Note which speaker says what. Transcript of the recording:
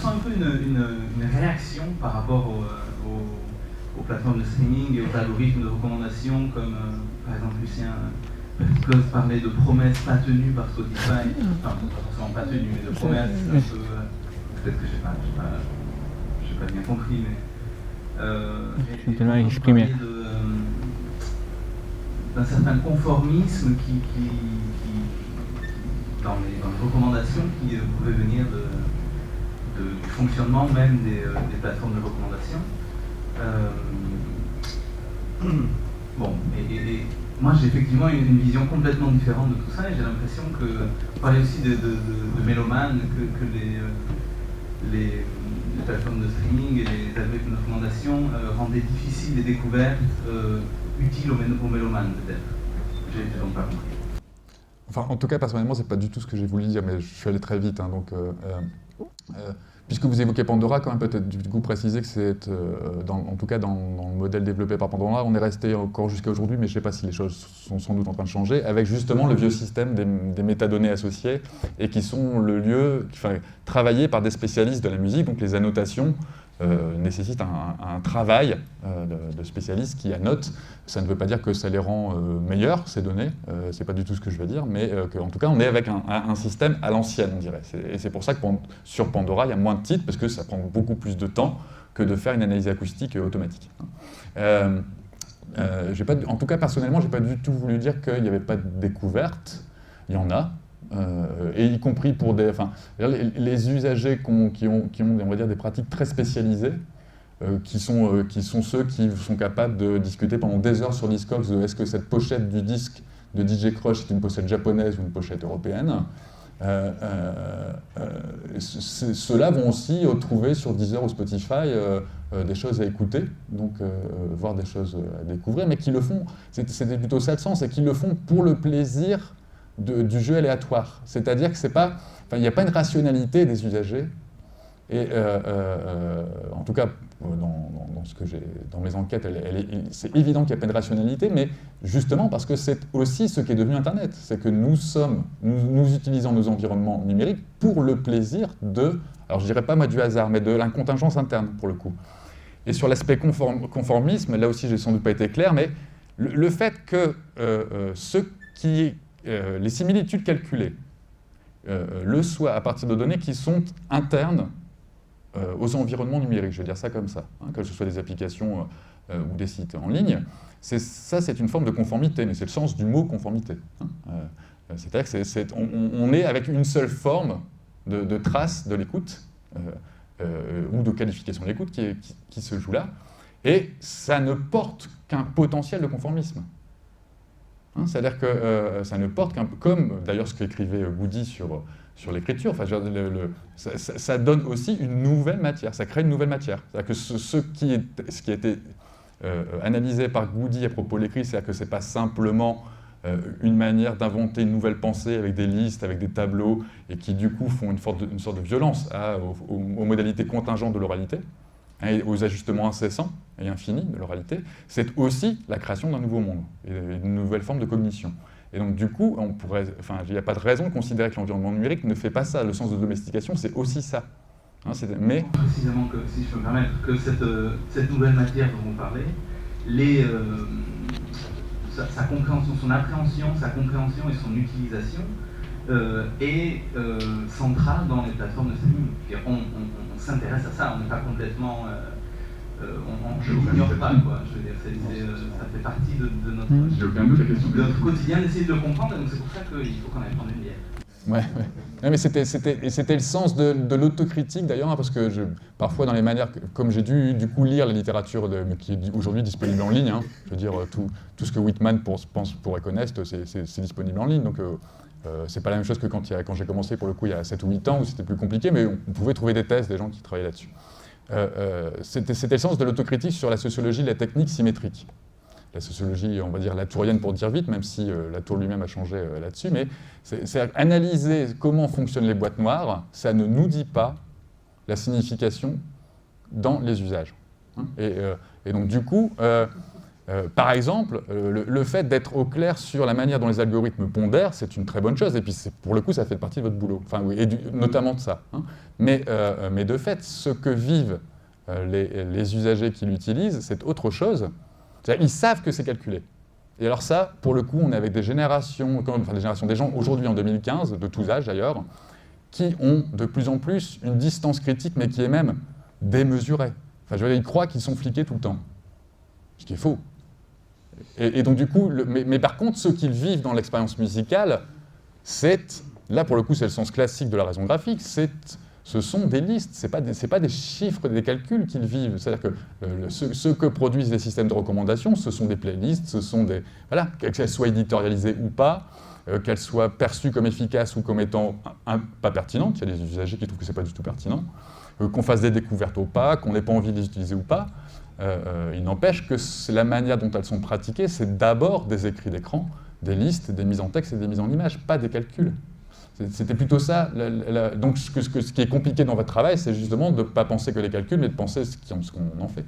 Speaker 1: sens un peu une réaction par rapport aux plateformes de streaming et aux algorithmes de recommandation, comme par exemple Lucien Petit-Close parlait de promesses pas tenues par Spotify, enfin pas forcément pas tenues, mais de promesses un peu, peut-être que j'ai pas bien compris, mais
Speaker 2: je vais mal exprimer.
Speaker 1: D'un certain conformisme qui dans les recommandations qui pouvait venir du fonctionnement même des plateformes de recommandation. Bon, et moi j'ai effectivement une vision complètement différente de tout ça, et j'ai l'impression que, vous parlez aussi de mélomanes, que les plateformes de streaming et les algorithmes de recommandation rendaient difficiles les découvertes utiles aux mélomanes, peut-être. J'ai donc pas compris.
Speaker 3: Enfin, en tout cas, personnellement, c'est pas du tout ce que j'ai voulu dire, mais je suis allé très vite, hein, donc... puisque vous évoquez Pandora, quand même peut-être du coup préciser que c'est, en tout cas dans le modèle développé par Pandora, on est resté encore jusqu'à aujourd'hui, mais je ne sais pas si les choses sont sans doute en train de changer, avec justement le vieux système des métadonnées associées, et qui sont le lieu, travaillé par des spécialistes de la musique, donc les annotations nécessitent un travail de spécialistes qui annotent. Ça ne veut pas dire que ça les rend meilleurs, ces données, c'est pas du tout ce que je veux dire, mais qu'en tout cas on est avec un système à l'ancienne, on dirait. Et c'est pour ça que sur Pandora, il y a moins de titres, parce que ça prend beaucoup plus de temps que de faire une analyse acoustique automatique. En tout cas, personnellement, j'ai pas du tout voulu dire qu'il n'y avait pas de découverte. Il y en a. Et y compris pour les usagers qui ont on va dire, des pratiques très spécialisées, qui sont ceux qui sont capables de discuter pendant des heures sur Discogs de est-ce que cette pochette du disque de DJ Crush est une pochette japonaise ou une pochette européenne. Ceux-là vont aussi trouver sur Deezer ou Spotify des choses à écouter, donc voir des choses à découvrir, mais qui le font, c'était plutôt ça le sens, c'est qu'ils le font pour le plaisir du jeu aléatoire. C'est-à-dire que il n'y a pas une rationalité des usagers. Et en tout cas, dans mes enquêtes, c'est évident qu'il n'y a pas de rationalité, mais justement parce que c'est aussi ce qui est devenu Internet. C'est que nous utilisons nos environnements numériques pour le plaisir alors je dirais pas moi du hasard, mais de la contingence interne pour le coup. Et sur l'aspect conformisme, là aussi j'ai sans doute pas été clair, mais le fait que les similitudes calculées le soient à partir de données qui sont internes aux environnements numériques, je vais dire ça comme ça, que ce soit des applications ou des sites en ligne, c'est une forme de conformité, mais c'est le sens du mot conformité. C'est-à-dire qu'on est avec une seule forme de trace de l'écoute, ou de qualification de l'écoute qui se joue là, et ça ne porte qu'un potentiel de conformisme. C'est-à-dire que ça ne porte qu'un peu, comme d'ailleurs ce qu'écrivait Goody sur l'écriture, ça donne aussi une nouvelle matière, ça crée une nouvelle matière. C'est-à-dire que ce qui a été analysé par Goody à propos de l'écrit, c'est-à-dire que ce n'est pas simplement une manière d'inventer une nouvelle pensée avec des listes, avec des tableaux, et qui du coup font une sorte de violence aux modalités contingentes de l'oralité, et aux ajustements incessants et infinis de l'oralité, c'est aussi la création d'un nouveau monde, et d'une nouvelle forme de cognition. Et donc du coup, il n'y a pas de raison de considérer que l'environnement numérique ne fait pas ça. Le sens de domestication, c'est aussi ça. Mais
Speaker 1: précisément que, si je peux me permettre, que cette nouvelle matière dont vous parlez, sa compréhension, son appréhension, sa compréhension et son utilisation est centrale dans les plateformes de streaming. On s'intéresse à ça, on n'est pas complètement... je n'ignore pas, quoi. Je veux dire, ça fait partie de notre quotidien d'essayer de le comprendre, et donc c'est pour ça qu'il faut qu'on aille prendre une bière.
Speaker 3: Ouais. Mais c'était le sens de l'autocritique d'ailleurs, parce que parfois dans les manières, comme j'ai dû du coup lire la littérature qui est aujourd'hui disponible en ligne, je veux dire tout ce que Whitman pourrait connaître, c'est disponible en ligne, donc c'est pas la même chose que quand j'ai commencé pour le coup il y a 7 ou 8 ans où c'était plus compliqué, mais on pouvait trouver des thèses des gens qui travaillaient là-dessus. C'était le sens de l'autocritique sur la sociologie de la technique symétrique. La sociologie, on va dire latourienne pour dire vite, même si Latour lui-même a changé là-dessus, mais c'est analyser comment fonctionnent les boîtes noires, ça ne nous dit pas la signification dans les usages. Et donc du coup, Par exemple, le fait d'être au clair sur la manière dont les algorithmes pondèrent, c'est une très bonne chose, et puis pour le coup, ça fait partie de votre boulot, enfin, oui, et notamment de ça. Hein. Mais de fait, ce que vivent les usagers qui l'utilisent, c'est autre chose. C'est-à-dire, ils savent que c'est calculé. Et alors ça, pour le coup, on est avec des générations, des gens aujourd'hui en 2015, de tous âges d'ailleurs, qui ont de plus en plus une distance critique, mais qui est même démesurée. Enfin, je veux dire, ils croient qu'ils sont fliqués tout le temps, ce qui est faux. Et donc du coup, mais par contre, ceux qui vivent dans l'expérience musicale, là pour le coup c'est le sens classique de la raison graphique, ce sont des listes, c'est pas des chiffres, des calculs qu'ils vivent. C'est-à-dire que ce que produisent les systèmes de recommandation, ce sont des playlists, ce sont des... Voilà, qu'elles soient éditorialisées ou pas, qu'elles soient perçues comme efficaces ou comme étant pas pertinentes, il y a des usagers qui trouvent que c'est pas du tout pertinent, qu'on fasse des découvertes ou pas, qu'on n'ait pas envie de les utiliser ou pas. Il n'empêche que la manière dont elles sont pratiquées, c'est d'abord des écrits d'écran, des listes, des mises en texte et des mises en image, pas des calculs. C'était plutôt ça. Donc ce qui est compliqué dans votre travail, c'est justement de ne pas penser que les calculs, mais de penser ce qu'on en fait.